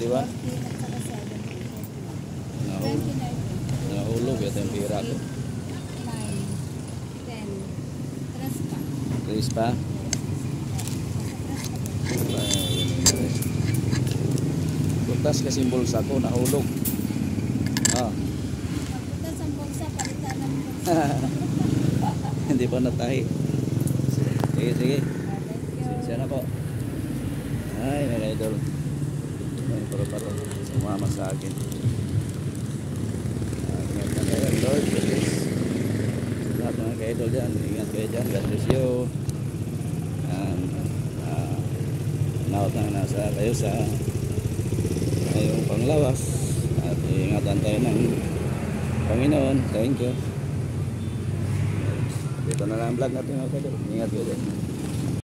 41. Nahulog. Nahulog. Ito yung pira ko. 3 pa. Butas kasi bulsa ko. Nahulog. Ah. Hindi pa natahi. Sige, sige. Siya na po. Ay, mga idol. Ay, paro-paro. Sumama sa akin. Ingat na kayo, Lord. Please. Lahat mga ka-idol dyan. Ingat kayo dyan. God bless you. And, naot na nasa kayo sa ngayong panglawas. At ingatan tayo ng Panginoon. Thank you. Dito na lang ang vlog natin mga ka-idol. Ingat kayo dyan.